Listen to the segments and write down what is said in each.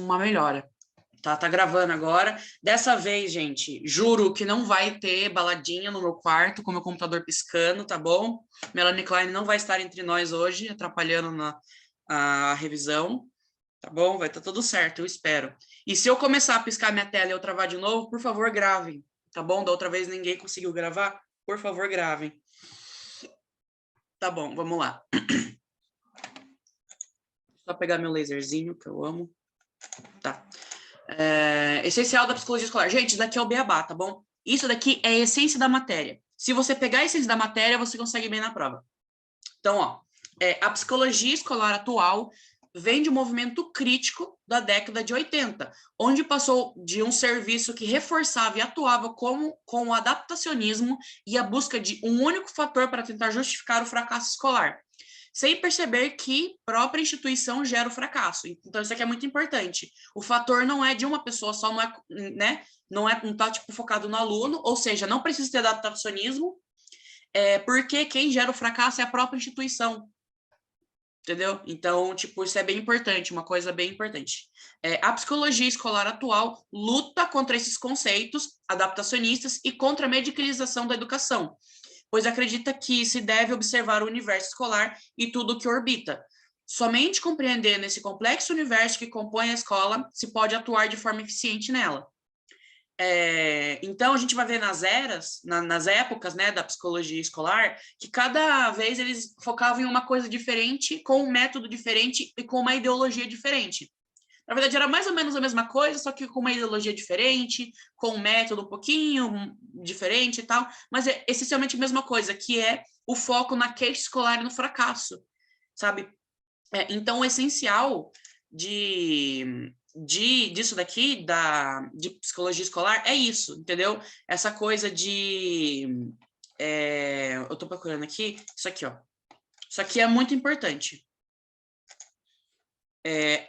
uma melhora. Tá gravando agora. Dessa vez, gente, juro que não vai ter baladinha no meu quarto com meu computador piscando, tá bom? Melanie Klein não vai estar entre nós hoje, atrapalhando a revisão, tá bom? Vai estar tudo certo, eu espero. E se eu começar a piscar minha tela e eu travar de novo, por favor, gravem, tá bom? Da outra vez ninguém conseguiu gravar, por favor, gravem. Tá bom, vamos lá. Só pegar meu laserzinho, que eu amo. Tá. Essencial da psicologia escolar. Gente, isso daqui é o beabá, tá bom? Isso daqui é a essência da matéria. Se você pegar a essência da matéria, você consegue bem na prova. Então, ó, a psicologia escolar atual vem de um movimento crítico da década de 80, onde passou de um serviço que reforçava e atuava com o adaptacionismo e a busca de um único fator para tentar justificar o fracasso escolar, sem perceber que própria instituição gera o fracasso. Então, isso aqui é muito importante. O fator não é de uma pessoa só, não é, né? Não tá, tipo, focado no aluno, ou seja, não precisa ter adaptacionismo, porque quem gera o fracasso é a própria instituição. Entendeu? Então, tipo, isso é bem importante, uma coisa bem importante. A psicologia escolar atual luta contra esses conceitos adaptacionistas e contra a medicalização da educação, pois acredita que se deve observar o universo escolar e tudo o que orbita. Somente compreendendo esse complexo universo que compõe a escola, se pode atuar de forma eficiente nela. Então, a gente vai ver nas épocas, né, da psicologia escolar, que cada vez eles focavam em uma coisa diferente, com um método diferente e com uma ideologia diferente. Na verdade, era mais ou menos a mesma coisa, só que com uma ideologia diferente, com um método um pouquinho diferente e tal, mas é essencialmente a mesma coisa, que é o foco na queixa escolar e no fracasso, sabe? Então, o essencial disso daqui, de psicologia escolar, é isso, entendeu? Essa coisa eu tô procurando aqui, isso aqui, ó. Isso aqui é muito importante.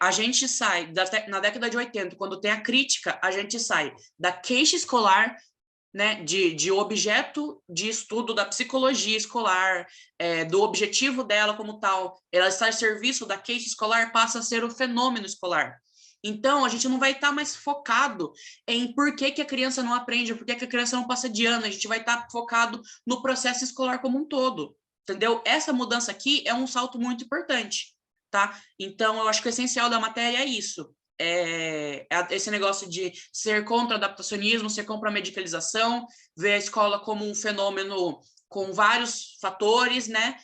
A gente sai, na década de 80, quando tem a crítica, a gente sai da queixa escolar, né, de objeto de estudo da psicologia escolar, do objetivo dela como tal, ela está a serviço da queixa escolar, passa a ser o fenômeno escolar. Então, a gente não vai estar mais focado em por que a criança não aprende, por que a criança não passa de ano, a gente vai estar focado no processo escolar como um todo, entendeu? Essa mudança aqui é um salto muito importante, tá? Então, eu acho que o essencial da matéria é isso, esse negócio de ser contra o adaptacionismo, ser contra a medicalização, ver a escola como um fenômeno com vários fatores, né?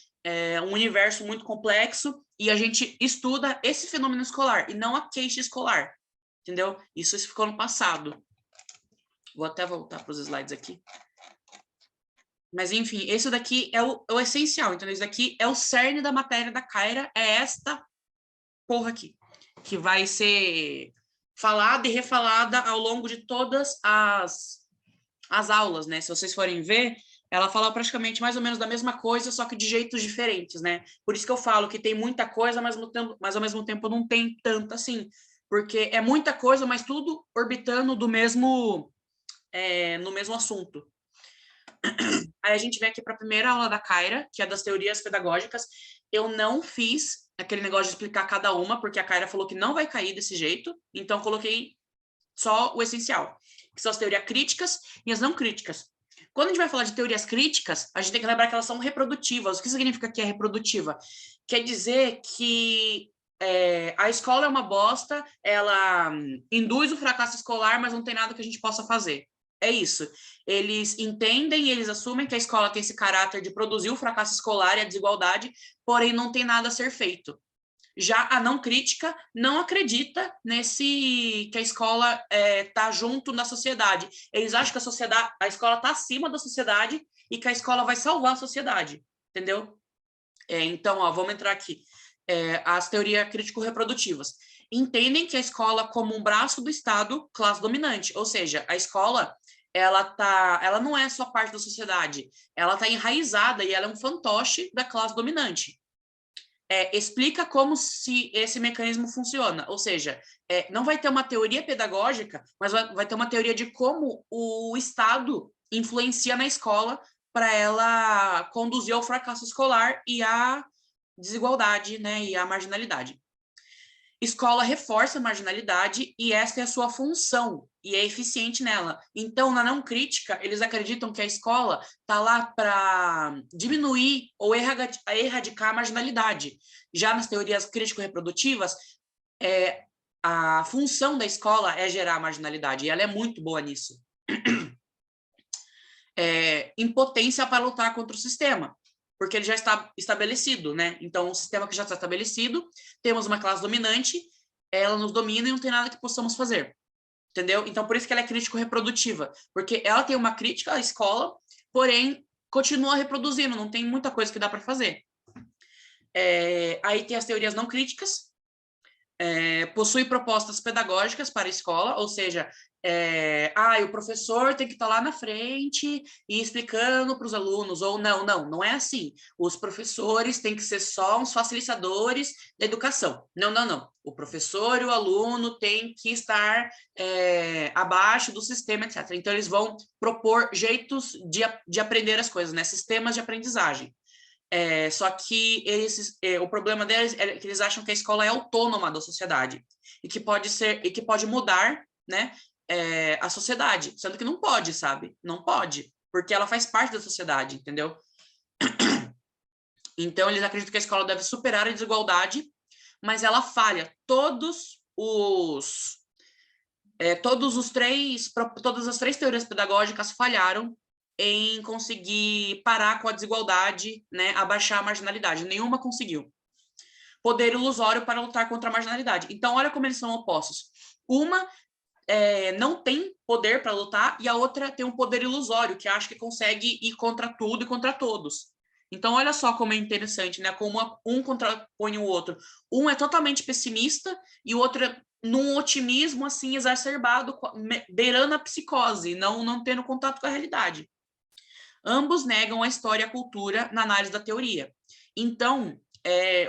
Um universo muito complexo, e a gente estuda esse fenômeno escolar, e não a queixa escolar, entendeu? Isso ficou no passado. Vou até voltar para os slides aqui. Mas, enfim, esse daqui é o essencial, então esse daqui é o cerne da matéria da Kyra, é esta porra aqui, que vai ser falada e refalada ao longo de todas as aulas, né? Se vocês forem ver, ela fala praticamente mais ou menos da mesma coisa, só que de jeitos diferentes, né? Por isso que eu falo que tem muita coisa, mas ao mesmo tempo não tem tanta assim, porque é muita coisa, mas tudo orbitando no mesmo assunto. Aí a gente vem aqui para a primeira aula da Kyra, que é das teorias pedagógicas. Eu não fiz aquele negócio de explicar cada uma, porque a Kyra falou que não vai cair desse jeito, então coloquei só o essencial, que são as teorias críticas e as não críticas. Quando a gente vai falar de teorias críticas, a gente tem que lembrar que elas são reprodutivas. O que significa que é reprodutiva? Quer dizer que a escola é uma bosta, ela induz o fracasso escolar, mas não tem nada que a gente possa fazer. É isso. Eles entendem e eles assumem que a escola tem esse caráter de produzir o fracasso escolar e a desigualdade, porém não tem nada a ser feito. Já a não crítica não acredita que a escola está junto na sociedade. Eles acham que a escola está acima da sociedade e que a escola vai salvar a sociedade, entendeu? Então, ó, vamos entrar aqui. As teorias crítico-reprodutivas entendem que a escola como um braço do Estado, classe dominante, ou seja, a escola ela não é só parte da sociedade, ela está enraizada e ela é um fantoche da classe dominante. Explica como se esse mecanismo funciona, ou seja, não vai ter uma teoria pedagógica, mas vai ter uma teoria de como o Estado influencia na escola para ela conduzir ao fracasso escolar e à desigualdade, né, e à marginalidade. escola reforça a marginalidade e essa é a sua função e é eficiente nela. Então, na não crítica, eles acreditam que a escola está lá para diminuir ou erradicar a marginalidade. Já nas teorias crítico-reprodutivas, a função da escola é gerar a marginalidade e ela é muito boa nisso. Impotência para lutar contra o sistema, porque ele já está estabelecido, né? Então, o sistema que já está estabelecido, temos uma classe dominante, ela nos domina e não tem nada que possamos fazer, entendeu? Então, por isso que ela é crítico-reprodutiva, porque ela tem uma crítica à escola, porém, continua reproduzindo, não tem muita coisa que dá para fazer. Aí tem as teorias não críticas, possui propostas pedagógicas para a escola, ou seja, o professor tem que estar lá na frente e explicando para os alunos, ou não é assim. Os professores têm que ser só uns facilitadores da educação. Não. O professor e o aluno têm que estar abaixo do sistema, etc. Então, eles vão propor jeitos de aprender as coisas, né? Sistemas de aprendizagem. Só que o problema deles é que eles acham que a escola é autônoma da sociedade e que pode mudar, né, a sociedade, sendo que não pode, sabe? Não pode, porque ela faz parte da sociedade, entendeu? Então, eles acreditam que a escola deve superar a desigualdade, mas ela falha. Todas as três teorias pedagógicas falharam em conseguir parar com a desigualdade, né, abaixar a marginalidade. Nenhuma conseguiu. Poder ilusório para lutar contra a marginalidade. Então, olha como eles são opostos. Uma não tem poder para lutar e a outra tem um poder ilusório, que acha que consegue ir contra tudo e contra todos. Então, olha só como é interessante, né? Como um contrapõe o outro. Um é totalmente pessimista e o outro é num otimismo, assim, exacerbado, beirando a psicose, não tendo contato com a realidade. Ambos negam a história e a cultura na análise da teoria. Então,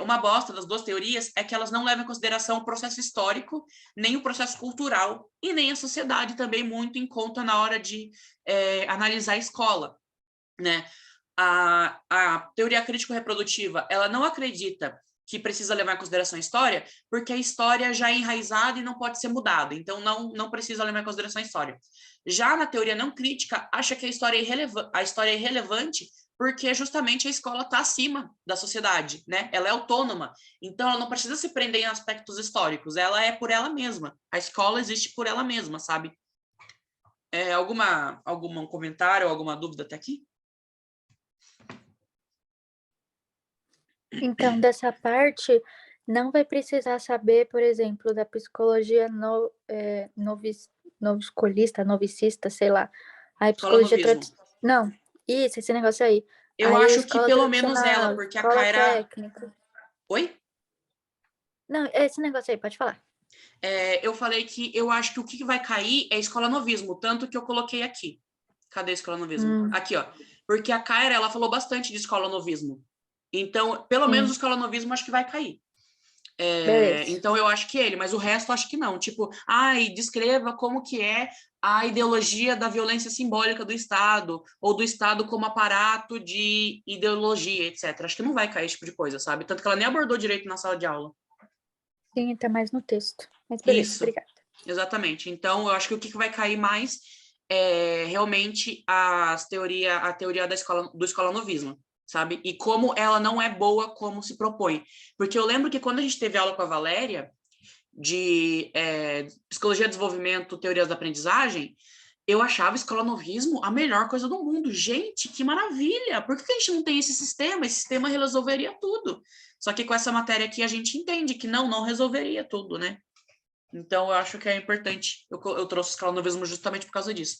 uma bosta das duas teorias é que elas não levam em consideração o processo histórico, nem o processo cultural, e nem a sociedade também muito em conta na hora de analisar a escola, né? A teoria crítico-reprodutiva, ela não acredita que precisa levar em consideração a história, porque a história já é enraizada e não pode ser mudada, então não precisa levar em consideração a história. Já na teoria não crítica, acha que a história é irrelevante porque justamente a escola está acima da sociedade, né? Ela é autônoma, então ela não precisa se prender em aspectos históricos, ela é por ela mesma, a escola existe por ela mesma, sabe? Algum comentário ou alguma dúvida até aqui? Então, dessa parte, não vai precisar saber, por exemplo, da psicologia novicista, sei lá. A Escola psicologia novismo. Não, isso, esse negócio aí. Eu Aí a acho que escola pelo menos ela, tradicional, porque a escola Kaira... técnica. Oi? Não, esse negócio aí, pode falar. Eu falei que eu acho que o que vai cair é escola novismo, tanto que eu coloquei aqui. Cadê a escola novismo? Aqui, ó. Porque a Kaira, ela falou bastante de escola novismo. Então, pelo menos o Sim, escola novismo acho que vai cair. beleza. Então, eu acho que ele, mas o resto acho que não. Tipo, descreva como que é a ideologia da violência simbólica do Estado, ou do Estado como aparato de ideologia, etc. Acho que não vai cair esse tipo de coisa, sabe? Tanto que ela nem abordou direito na sala de aula. Sim, tá mais no texto. Mas beleza, Isso, obrigada. exatamente. Então, eu acho que o que vai cair mais é realmente a teoria do escolanovismo, sabe? E como ela não é boa como se propõe. Porque eu lembro que quando a gente teve aula com a Valéria, de psicologia, desenvolvimento, teorias da aprendizagem, eu achava escolanovismo a melhor coisa do mundo. Gente, que maravilha! Por que a gente não tem esse sistema? Esse sistema resolveria tudo. Só que com essa matéria aqui a gente entende que não resolveria tudo, né? Então, eu acho que é importante. Eu trouxe o escalanovismo justamente por causa disso.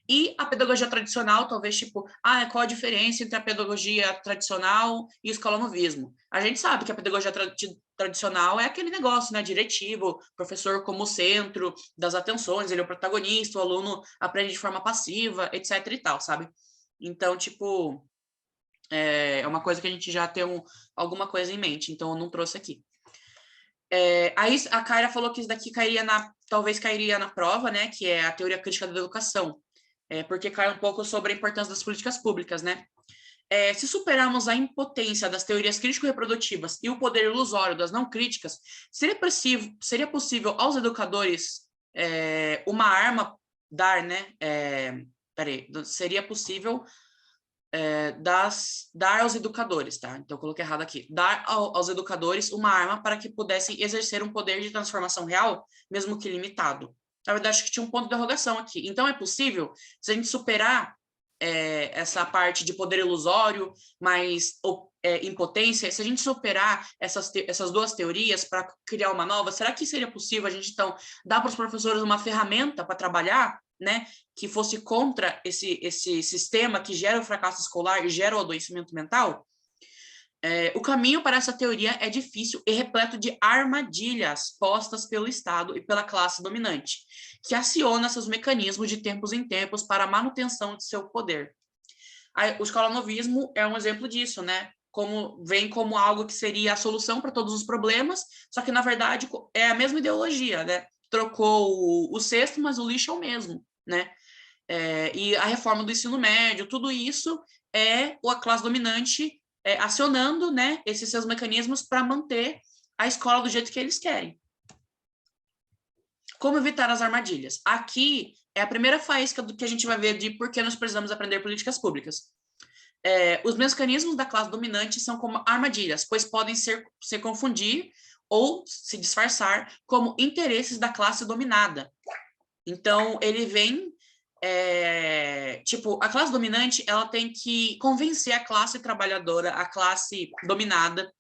E a pedagogia tradicional, talvez, tipo, qual a diferença entre a pedagogia tradicional e o escalanovismo? A gente sabe que a pedagogia tradicional é aquele negócio, né, diretivo, professor como centro das atenções, ele é o protagonista, o aluno aprende de forma passiva, etc e tal, sabe? Então, tipo, é uma coisa que a gente já tem alguma coisa em mente, então eu não trouxe aqui. Aí a Kaira falou que isso daqui talvez cairia na prova, né? Que é a teoria crítica da educação. Porque cai um pouco sobre a importância das políticas públicas, né? Se superarmos a impotência das teorias crítico-reprodutivas e o poder ilusório das não críticas, seria possível aos educadores uma arma dar, né? Seria possível dar aos educadores, tá? Então, eu coloquei errado aqui. Dar aos educadores uma arma para que pudessem exercer um poder de transformação real, mesmo que limitado. Na verdade, acho que tinha um ponto de interrogação aqui. Então, é possível, se a gente superar essa parte de poder ilusório, mas impotência, se a gente superar essas duas teorias para criar uma nova, será que seria possível a gente, então, dar para os professores uma ferramenta para trabalhar, né, que fosse contra esse sistema que gera o fracasso escolar e gera o adoecimento mental? O caminho para essa teoria é difícil e repleto de armadilhas postas pelo Estado e pela classe dominante, que aciona seus mecanismos de tempos em tempos para a manutenção de seu poder. O escolanovismo é um exemplo disso, né? Vem como algo que seria a solução para todos os problemas, só que, na verdade, é a mesma ideologia, né? Trocou o cesto, mas o lixo é o mesmo, né? E a reforma do ensino médio, tudo isso é a classe dominante acionando, né, esses seus mecanismos para manter a escola do jeito que eles querem. Como evitar as armadilhas? Aqui é a primeira faísca do que a gente vai ver de por que nós precisamos aprender políticas públicas. Os mecanismos da classe dominante são como armadilhas, pois podem se confundir ou se disfarçar como interesses da classe dominada. Então, ele vem tipo, a classe dominante, ela tem que convencer a classe trabalhadora, a classe dominada,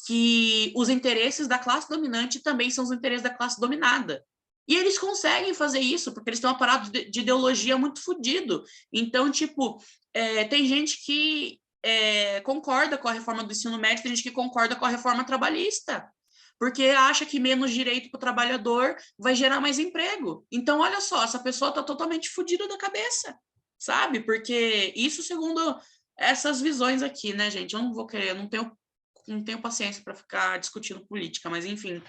que os interesses da classe dominante também são os interesses da classe dominada. E eles conseguem fazer isso, porque eles têm um aparato de ideologia muito fodido. Então, tipo, tem gente que concorda com a reforma do ensino médio, tem gente que concorda com a reforma trabalhista, porque acha que menos direito para o trabalhador vai gerar mais emprego. Então, olha só, essa pessoa está totalmente fodida da cabeça, sabe? Porque isso segundo essas visões aqui, né, gente? Eu não vou querer, eu não tenho paciência para ficar discutindo política, mas enfim.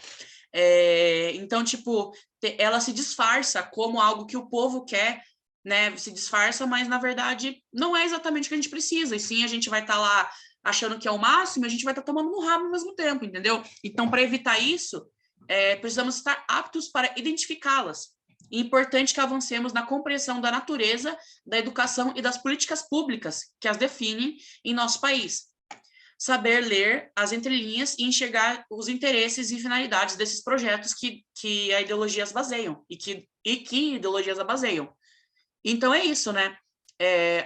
Então, tipo, ela se disfarça como algo que o povo quer, né? Se disfarça, mas na verdade não é exatamente o que a gente precisa, e sim a gente vai estar lá achando que é o máximo, a gente vai estar tomando no rabo ao mesmo tempo, entendeu? Então, para evitar isso, precisamos estar aptos para identificá-las. É importante que avancemos na compreensão da natureza, da educação e das políticas públicas que as definem em nosso país. Saber ler as entrelinhas e enxergar os interesses e finalidades desses projetos que a ideologia as baseiam e que ideologias a baseiam. Então é isso, né?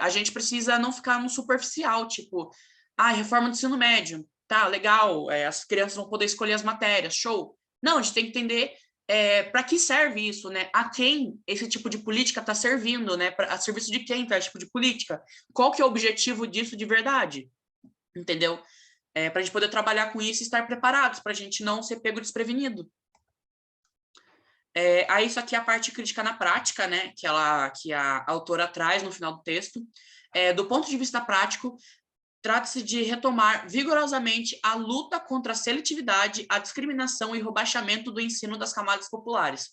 A gente precisa não ficar no superficial, tipo, reforma do ensino médio, tá, legal, as crianças vão poder escolher as matérias, show. Não, a gente tem que entender para que serve isso, né? A quem esse tipo de política está servindo, né? A serviço de quem está esse tipo de política? Qual que é o objetivo disso de verdade? Entendeu? Para a gente poder trabalhar com isso e estar preparados, para a gente não ser pego desprevenido. Aí isso aqui é a parte crítica na prática, né, que a autora traz no final do texto. Do ponto de vista prático, trata-se de retomar vigorosamente a luta contra a seletividade, a discriminação e o rebaixamento do ensino das camadas populares.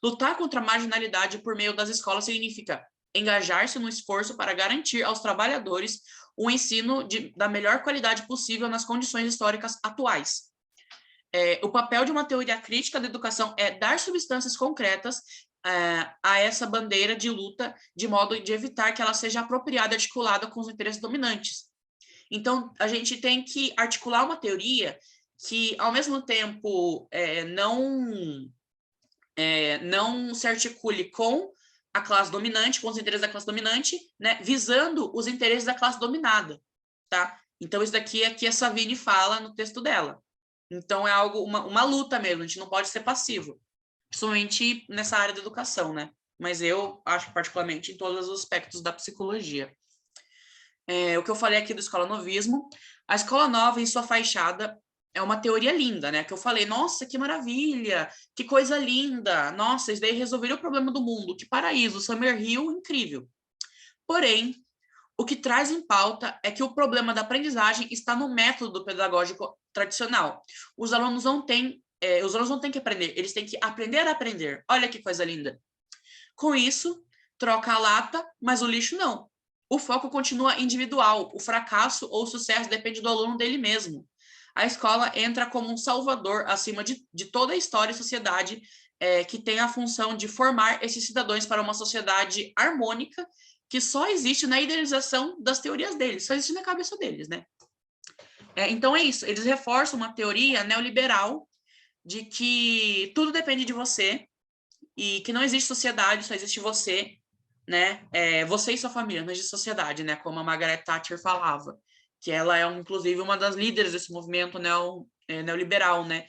Lutar contra a marginalidade por meio das escolas significa engajar-se no esforço para garantir aos trabalhadores um ensino da melhor qualidade possível nas condições históricas atuais. O papel de uma teoria crítica da educação é dar substâncias concretas a essa bandeira de luta, de modo de evitar que ela seja apropriada e articulada com os interesses dominantes. Então, a gente tem que articular uma teoria que, ao mesmo tempo, não se articule com a classe dominante, com os interesses da classe dominante, né, visando os interesses da classe dominada, tá? Então, isso daqui é que a Savini fala no texto dela. Então, é algo, uma luta mesmo, a gente não pode ser passivo, principalmente nessa área da educação, né? Mas eu acho particularmente em todos os aspectos da psicologia. O que eu falei aqui do escolanovismo, a escola nova em sua fachada é uma teoria linda, né? Que eu falei, nossa, que maravilha, que coisa linda, nossa, isso daí resolveria o problema do mundo, que paraíso, Summerhill, incrível. Porém, o que traz em pauta é que o problema da aprendizagem está no método pedagógico tradicional. Os alunos não têm que aprender, eles têm que aprender a aprender. Olha que coisa linda. Com isso, troca a lata, mas o lixo não. o foco continua individual, o fracasso ou o sucesso depende do aluno dele mesmo. A escola entra como um salvador acima de toda a história e sociedade que tem a função de formar esses cidadãos para uma sociedade harmônica que só existe na idealização das teorias deles, só existe na cabeça deles, né? Então é isso, eles reforçam uma teoria neoliberal de que tudo depende de você e que não existe sociedade, só existe você, né? Você e sua família, não existe sociedade, né? Como a Margaret Thatcher falava, que ela é, inclusive, uma das líderes desse movimento neoliberal, né?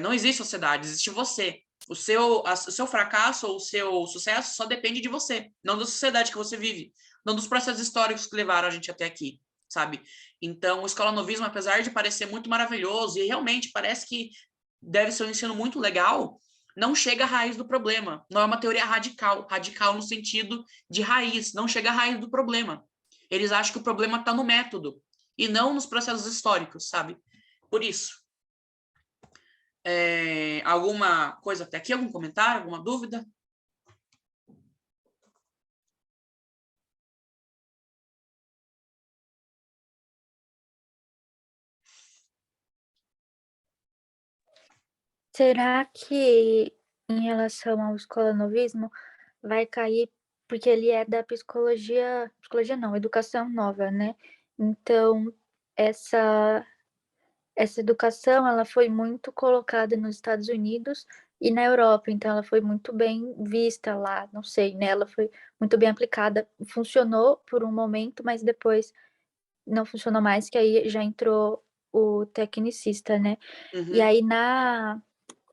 Não existe sociedade, existe você. O seu fracasso ou o seu sucesso só depende de você, não da sociedade que você vive, não dos processos históricos que levaram a gente até aqui, sabe? Então, o escolanovismo, apesar de parecer muito maravilhoso, e realmente parece que deve ser um ensino muito legal, não chega à raiz do problema. Não é uma teoria radical, radical no sentido de raiz, não chega à raiz do problema. Eles acham que o problema está no método e não nos processos históricos, sabe? Por isso. Alguma coisa até aqui? Algum comentário? Alguma dúvida? Será que, em relação ao escolanovismo, vai cair, porque ele é da psicologia não, educação nova, né? Então, essa educação, ela foi muito colocada nos Estados Unidos e na Europa, então ela foi muito bem vista lá, não sei, né? Ela foi muito bem aplicada, funcionou por um momento, mas depois não funcionou mais, que aí já entrou o tecnicista, né? E aí na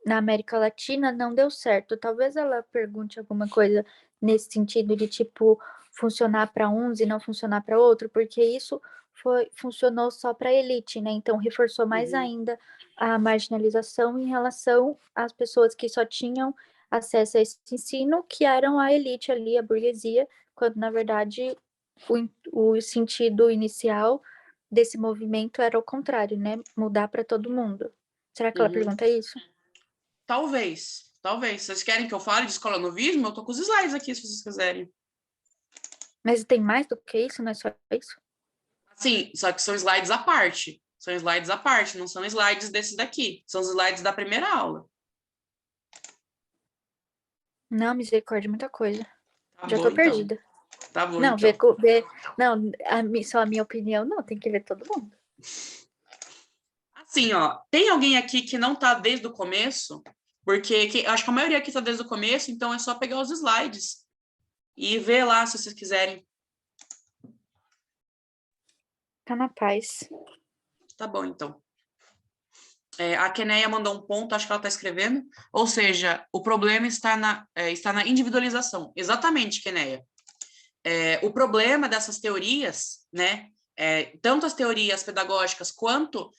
América Latina não deu certo. Talvez ela pergunte alguma coisa nesse sentido de tipo funcionar para uns e não funcionar para outro, porque isso funcionou só para a elite, né? Então reforçou mais ainda a marginalização em relação às pessoas que só tinham acesso a esse ensino, que eram a elite ali, a burguesia, quando na verdade o sentido inicial desse movimento era o contrário, né? Mudar para todo mundo. Será que ela pergunta isso? Talvez, talvez. Vocês querem que eu fale de escolanovismo? Eu tô com os slides aqui, se vocês quiserem. Mas tem mais do que isso, não é só isso? Sim, só que são slides à parte. São slides à parte, não são slides desses daqui. São os slides da primeira aula. Não, misericórdia, muita coisa. Tá Já bom, tô então. perdida. Tá bom, Não, então. não, só a minha opinião, não, tem que ver todo mundo. Assim, ó, tem alguém aqui que não tá desde o começo? Porque acho que a maioria aqui tá desde o começo, então é só pegar os slides e ver lá, se vocês quiserem. Tá na paz. Tá bom, então. A Keneia mandou um ponto, acho que ela está escrevendo. Ou seja, o problema está na individualização. Exatamente, Keneia. O problema dessas teorias, né? Tanto as teorias pedagógicas quanto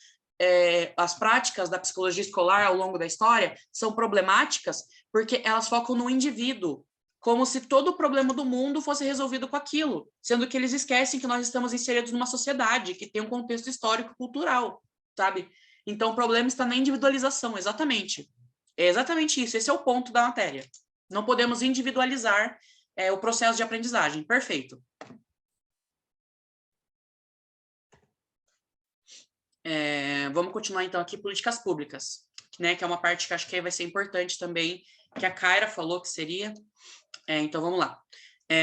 as práticas da psicologia escolar ao longo da história são problemáticas porque elas focam no indivíduo, como se todo o problema do mundo fosse resolvido com aquilo, sendo que eles esquecem que nós estamos inseridos numa sociedade que tem um contexto histórico-cultural, sabe? Então, o problema está na individualização, exatamente. É exatamente isso, esse é o ponto da matéria. Não podemos individualizar o processo de aprendizagem. Perfeito. Vamos continuar, então, aqui, políticas públicas, né, que é uma parte que acho que vai ser importante também, que a Kaira falou que seria. Então, vamos lá.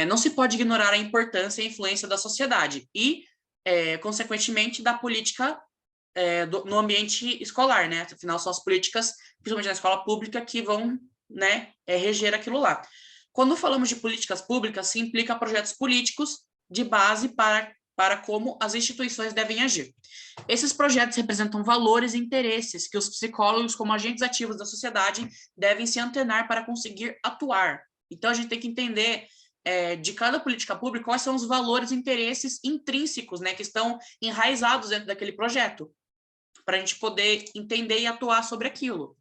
Não se pode ignorar a importância e a influência da sociedade e, consequentemente, da política no ambiente escolar, né? Afinal, são as políticas, principalmente na escola pública, que vão, né, reger aquilo lá. Quando falamos de políticas públicas, se implica projetos políticos de base para como as instituições devem agir. Esses projetos representam valores e interesses que os psicólogos, como agentes ativos da sociedade, devem se antenar para conseguir atuar. Então, a gente tem que entender de cada política pública quais são os valores e interesses intrínsecos, né, que estão enraizados dentro daquele projeto, para a gente poder entender e atuar sobre aquilo.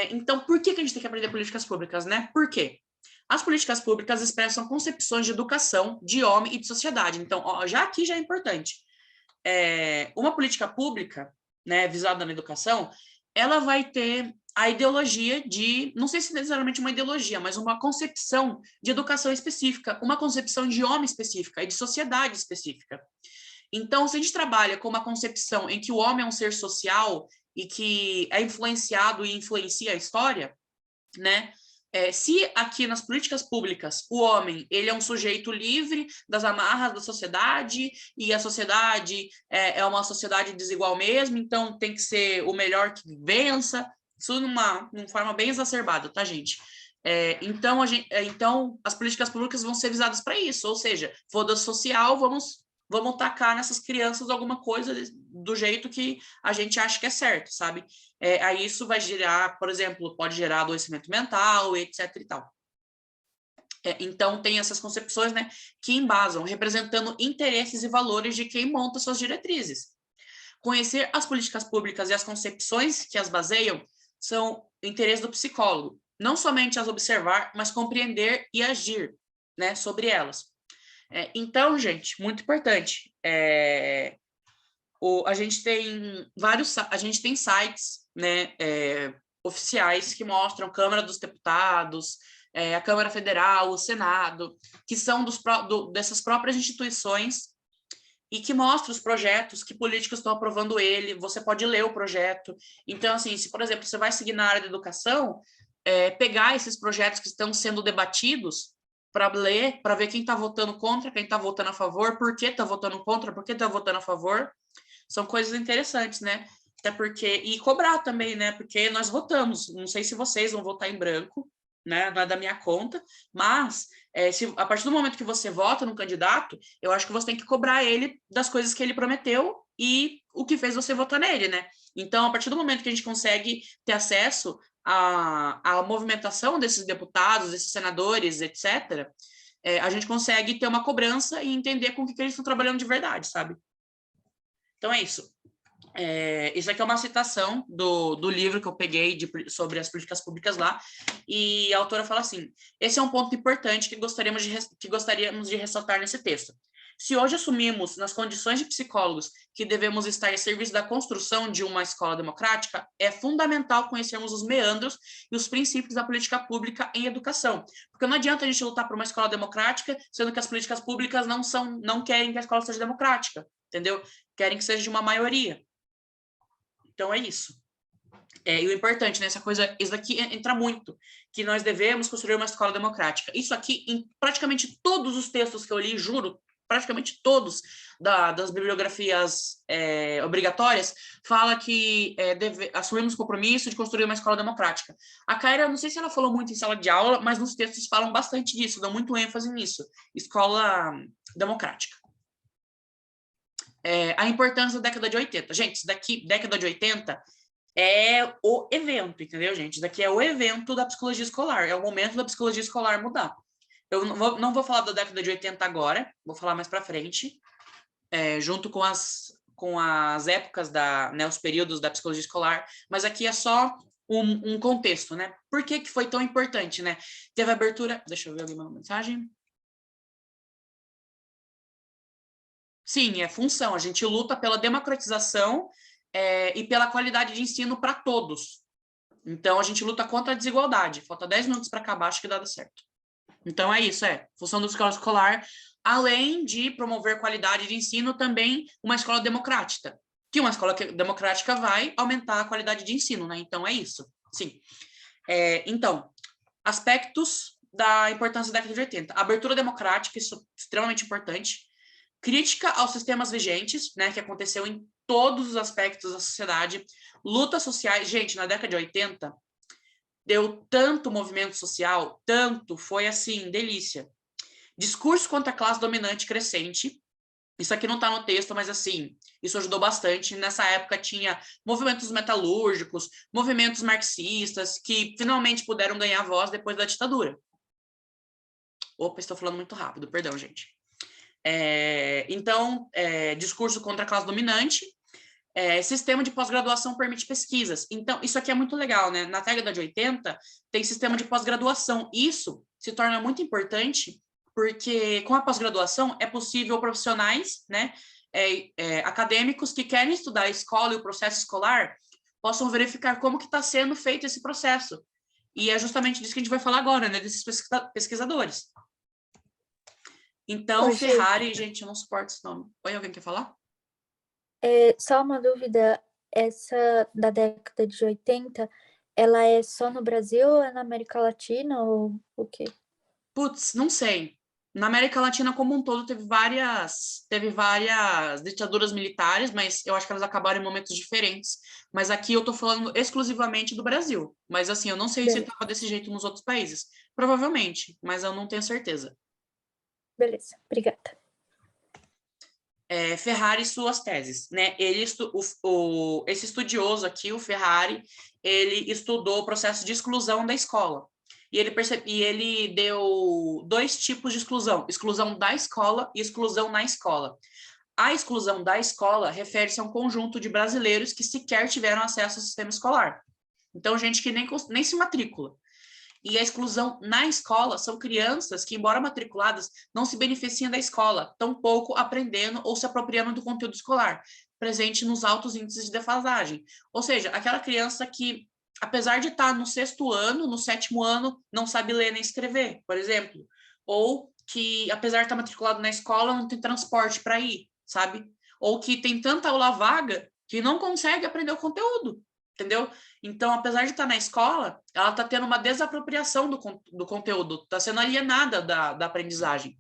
Então, por que a gente tem que aprender políticas públicas, né? Por quê? As políticas públicas expressam concepções de educação, de homem e de sociedade. Então, já aqui já é importante. Uma política pública, né, visada na educação, ela vai ter a ideologia de, não sei se necessariamente uma ideologia, mas uma concepção de educação específica, uma concepção de homem específica e de sociedade específica. Então, se a gente trabalha com uma concepção em que o homem é um ser social e que é influenciado e influencia a história, né? Se aqui nas políticas públicas o homem ele é um sujeito livre das amarras da sociedade e a sociedade é uma sociedade desigual mesmo, então tem que ser o melhor que vença, isso numa forma bem exacerbada, tá, gente? Então as políticas públicas vão ser visadas para isso, ou seja, foda-se social, vamos tacar nessas crianças alguma coisa do jeito que a gente acha que é certo, sabe? Aí isso vai gerar, por exemplo, pode gerar adoecimento mental, etc e tal. Então, tem essas concepções, né, que embasam, representando interesses e valores de quem monta suas diretrizes. Conhecer as políticas públicas e as concepções que as baseiam são interesse do psicólogo, não somente as observar, mas compreender e agir, né, sobre elas. Então, gente, muito importante, a gente tem sites, né, oficiais que mostram Câmara dos Deputados, a Câmara Federal, o Senado, que são dessas próprias instituições e que mostram os projetos, que políticos estão aprovando ele, você pode ler o projeto. Então, assim, se, por exemplo, você vai seguir na área da educação, pegar esses projetos que estão sendo debatidos para ler, para ver quem está votando contra, quem está votando a favor, por que está votando contra, por que está votando a favor, são coisas interessantes, né? Até porque, e cobrar também, né? Porque nós votamos, não sei se vocês vão votar em branco, né? Não é da minha conta, mas a partir do momento que você vota no candidato, eu acho que você tem que cobrar ele das coisas que ele prometeu e o que fez você votar nele, né? Então, a partir do momento que a gente consegue ter acesso à movimentação desses deputados, desses senadores, etc., a gente consegue ter uma cobrança e entender com o que eles estão trabalhando de verdade, sabe? Então é isso. Isso aqui é uma citação do livro que eu peguei sobre as políticas públicas lá, e a autora fala assim: esse é um ponto importante que gostaríamos de ressaltar nesse texto. Se hoje assumimos, nas condições de psicólogos, que devemos estar a serviço da construção de uma escola democrática, é fundamental conhecermos os meandros e os princípios da política pública em educação. Porque não adianta a gente lutar por uma escola democrática, sendo que as políticas públicas não querem que a escola seja democrática, entendeu? Querem que seja de uma maioria. Então é isso. E o importante nessa coisa, isso daqui entra muito, que nós devemos construir uma escola democrática. Isso aqui, em praticamente todos os textos que eu li, juro, praticamente todos das bibliografias obrigatórias, fala que assumimos o compromisso de construir uma escola democrática. A Kaira, não sei se ela falou muito em sala de aula, mas nos textos falam bastante disso, dão muito ênfase nisso. Escola democrática. A importância da década de 80. Gente, isso daqui, década de 80, é o evento, entendeu, gente? Isso daqui é o evento da psicologia escolar, é o momento da psicologia escolar mudar. Eu não vou falar da década de 80 agora, vou falar mais para frente, junto com as épocas, né, os períodos da psicologia escolar, mas aqui é só um contexto, né? Por que foi tão importante, né? Teve abertura... Deixa eu ver alguém mandando mensagem. Sim, é função. A gente luta pela democratização e pela qualidade de ensino para todos. Então, a gente luta contra a desigualdade. Falta 10 minutos para acabar, acho que dá certo. Então, é isso, função da escola escolar, além de promover qualidade de ensino, também uma escola democrática. Que uma escola democrática vai aumentar a qualidade de ensino, né? Então, é isso, sim. Então, aspectos da importância da década de 80. Abertura democrática, isso é extremamente importante. Crítica aos sistemas vigentes, né, que aconteceu em todos os aspectos da sociedade, lutas sociais. Gente, na década de 80, deu tanto movimento social, tanto, foi assim, delícia. Discurso contra a classe dominante crescente. Isso aqui não está no texto, mas assim, isso ajudou bastante. Nessa época tinha movimentos metalúrgicos, movimentos marxistas, que finalmente puderam ganhar voz depois da ditadura. Opa, estou falando muito rápido, perdão, gente. Então, discurso contra a classe dominante, sistema de pós-graduação permite pesquisas. Então, isso aqui é muito legal, né? Na década de 80, tem sistema de pós-graduação. Isso se torna muito importante, porque com a pós-graduação é possível profissionais, né, acadêmicos que querem estudar a escola e o processo escolar possam verificar como que está sendo feito esse processo. E é justamente disso que a gente vai falar agora, né, desses pesquisadores. Então, Ô, Gi, Ferrari, gente, eu não suporto esse nome. Oi, alguém quer falar? só uma dúvida, essa da década de 80, ela é só no Brasil ou é na América Latina ou o quê? Putz, não sei. Na América Latina como um todo teve várias ditaduras militares, mas eu acho que elas acabaram em momentos diferentes. Mas aqui eu tô falando exclusivamente do Brasil. Mas assim, eu não sei se Beleza, estava desse jeito nos outros países. Provavelmente, mas eu não tenho certeza. beleza, obrigada. Ferrari e suas teses, né? Esse estudioso aqui, o Ferrari, ele estudou o processo de exclusão da escola. E ele deu dois tipos de exclusão: exclusão da escola e exclusão na escola. A exclusão da escola refere-se a um conjunto de brasileiros que sequer tiveram acesso ao sistema escolar. Então, gente que nem se matricula. E a exclusão na escola são crianças que, embora matriculadas, não se beneficiam da escola, tampouco aprendendo ou se apropriando do conteúdo escolar, presente nos altos índices de defasagem. Ou seja, aquela criança que, apesar de estar no 6º ano, no 7º ano, não sabe ler nem escrever, por exemplo. Ou que, apesar de estar matriculado na escola, não tem transporte para ir, sabe? Ou que tem tanta aula vaga que não consegue aprender o conteúdo, entendeu? Então, apesar de estar na escola, ela está tendo uma desapropriação do conteúdo, está sendo alienada da aprendizagem.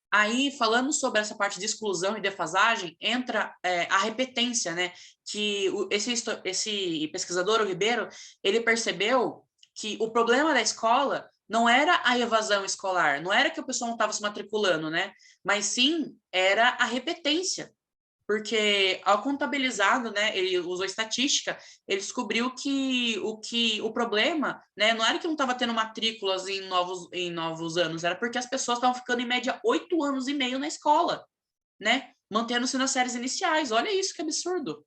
Aí, falando sobre essa parte de exclusão e defasagem, entra a repetência, né? Que esse pesquisador, o Ribeiro, ele percebeu que o problema da escola não era a evasão escolar, não era que o pessoal não estava se matriculando, né? Mas sim, era a repetência. Porque ao contabilizado, né, ele usou estatística, ele descobriu que o problema, né, não era que não estava tendo matrículas em novos anos, era porque as pessoas estavam ficando em média 8 anos e meio na escola, né, mantendo-se nas séries iniciais. Olha isso, que absurdo.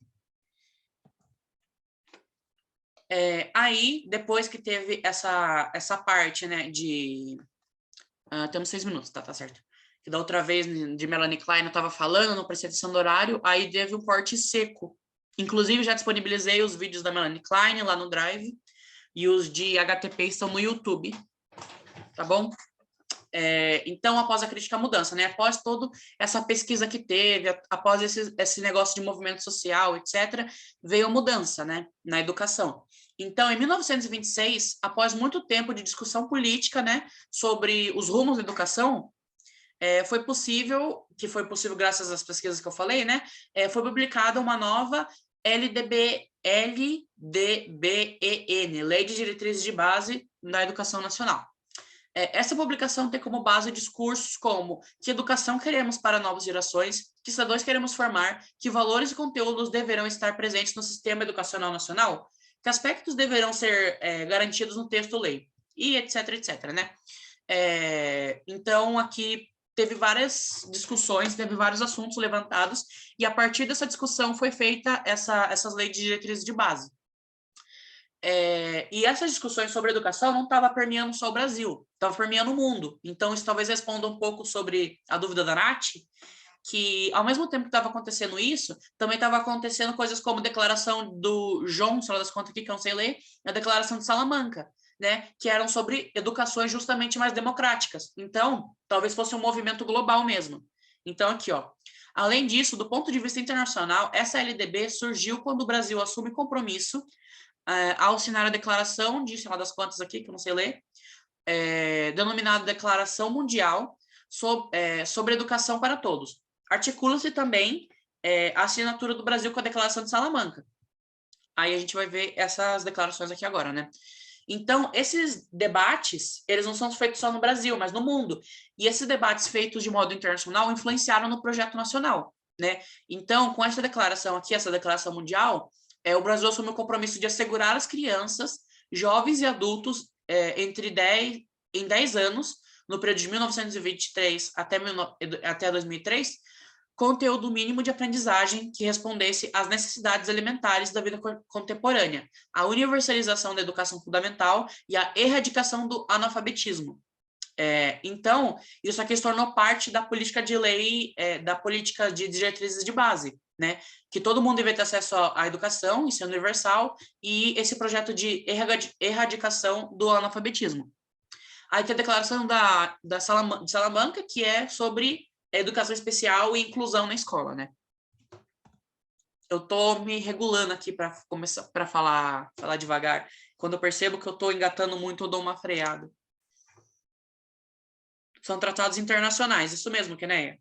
Aí, depois que teve essa parte, né, de... temos 6 minutos, tá certo. Que da outra vez de Melanie Klein eu estava falando, não prestei atenção do horário, aí teve um corte seco. Inclusive, já disponibilizei os vídeos da Melanie Klein lá no Drive, e os de HTP estão no YouTube, tá bom? Então, após a crítica à mudança, né? Após toda essa pesquisa que teve, após esse negócio de movimento social, etc., veio a mudança, né, na educação. Então, em 1926, após muito tempo de discussão política, né, sobre os rumos da educação, foi possível graças às pesquisas que eu falei, né? Foi publicada uma nova LDBEN, Lei de Diretrizes de Base da Educação Nacional. Essa publicação tem como base discursos como: que educação queremos para novas gerações, que cidadãos queremos formar, que valores e conteúdos deverão estar presentes no sistema educacional nacional, que aspectos deverão ser garantidos no texto-lei, e etc, etc, né? Então, aqui teve várias discussões, teve vários assuntos levantados, e a partir dessa discussão foi feita essas leis de diretrizes de base. E essas discussões sobre educação não estavam permeando só o Brasil, estava permeando o mundo. Então, isso talvez responda um pouco sobre a dúvida da Nath, que ao mesmo tempo que estava acontecendo isso, também estava acontecendo coisas como a declaração do João, sei lá das contas aqui, que eu não sei ler, a declaração de Salamanca, né, que eram sobre educações justamente mais democráticas. Então, talvez fosse um movimento global mesmo. Então, aqui, ó. Além disso, do ponto de vista internacional, essa LDB surgiu quando o Brasil assume compromisso ao assinar a declaração de, sei lá das quantas aqui, que eu não sei ler, denominada Declaração Mundial sobre Educação para Todos. Articula-se também a assinatura do Brasil com a Declaração de Salamanca. Aí a gente vai ver essas declarações aqui agora, né? Então, esses debates, eles não são feitos só no Brasil, mas no mundo. E esses debates feitos de modo internacional influenciaram no projeto nacional, né? Então, com essa declaração aqui, essa declaração mundial, o Brasil assumiu o compromisso de assegurar às crianças, jovens e adultos em 10 anos, no período de 1923 até 2003, conteúdo mínimo de aprendizagem que respondesse às necessidades elementares da vida contemporânea, a universalização da educação fundamental e a erradicação do analfabetismo. Então, isso aqui se tornou parte da política de lei, da política de diretrizes de base, né? Que todo mundo deve ter acesso à educação, isso é universal, e esse projeto de erradicação do analfabetismo. Aí tem a declaração de Salamanca, que é sobre educação especial e inclusão na escola, né? Eu tô me regulando aqui para começar para falar devagar. Quando eu percebo que eu tô engatando muito, eu dou uma freada. São tratados internacionais, isso mesmo, Keneia.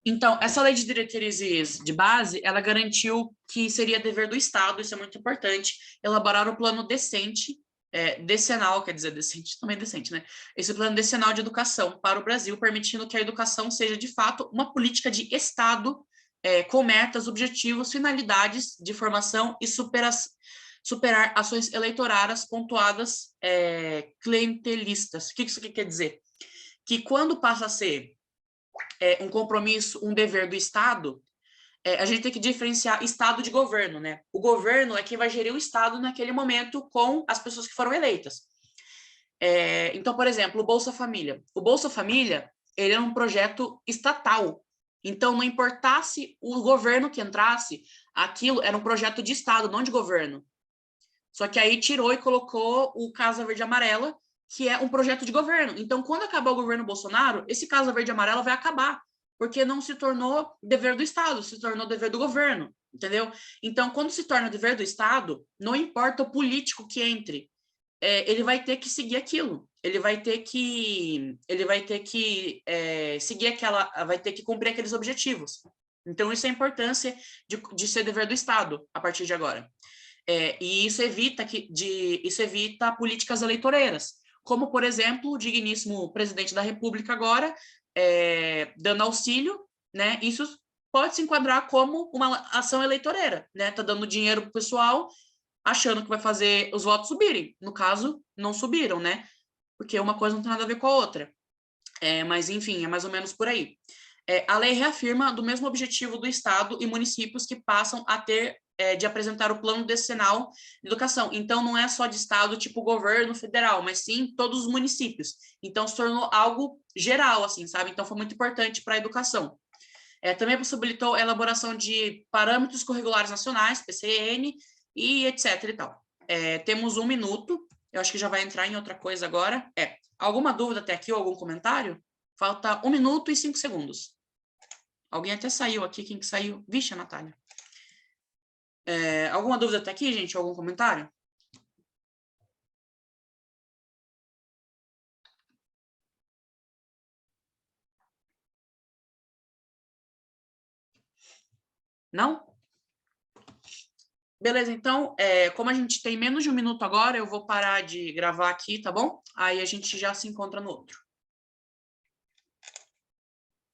Então, essa lei de diretrizes de base, ela garantiu que seria dever do Estado, isso é muito importante, elaborar o plano decenal, quer dizer, decente, também decente, né? Esse plano decenal de educação para o Brasil, permitindo que a educação seja, de fato, uma política de Estado com metas, objetivos, finalidades de formação e superar ações eleitorais pontuadas clientelistas. O que isso quer dizer? Que quando passa a ser um compromisso, um dever do Estado, a gente tem que diferenciar Estado de governo, né? O governo é quem vai gerir o Estado naquele momento com as pessoas que foram eleitas. Então, por exemplo, o Bolsa Família. O Bolsa Família, ele é um projeto estatal. Então, não importasse o governo que entrasse, aquilo era um projeto de Estado, não de governo. Só que aí tirou e colocou o Casa Verde e Amarela, que é um projeto de governo. Então, quando acabar o governo Bolsonaro, esse Casa Verde e Amarela vai acabar, porque não se tornou dever do Estado, se tornou dever do governo, entendeu? Então, quando se torna dever do Estado, não importa o político que entre, ele vai ter que seguir aquilo, ele vai ter que seguir vai ter que cumprir aqueles objetivos. Então, isso é a importância de ser dever do Estado a partir de agora. E isso evita políticas eleitoreiras, como, por exemplo, o digníssimo presidente da República agora, dando auxílio, né? Isso pode se enquadrar como uma ação eleitoreira, né? Tá dando dinheiro para o pessoal, achando que vai fazer os votos subirem. No caso, não subiram, né? Porque uma coisa não tem nada a ver com a outra. Mas, enfim, é mais ou menos por aí. A lei reafirma do mesmo objetivo do Estado e municípios que passam a ter de apresentar o plano decenal de educação. Então, não é só de Estado, tipo governo federal, mas sim todos os municípios. Então, se tornou algo geral, assim, sabe? Então, foi muito importante para a educação. Também possibilitou a elaboração de parâmetros curriculares nacionais, PCN, e etc. e tal. Temos 1 minuto, eu acho que já vai entrar em outra coisa agora. Alguma dúvida até aqui ou algum comentário? Falta 1 minuto e 5 segundos. Alguém até saiu aqui, quem que saiu? Vixe, a Natália. Alguma dúvida até aqui, gente? Algum comentário? Não? Beleza, então, como a gente tem menos de 1 minuto agora, eu vou parar de gravar aqui, tá bom? Aí a gente já se encontra no outro.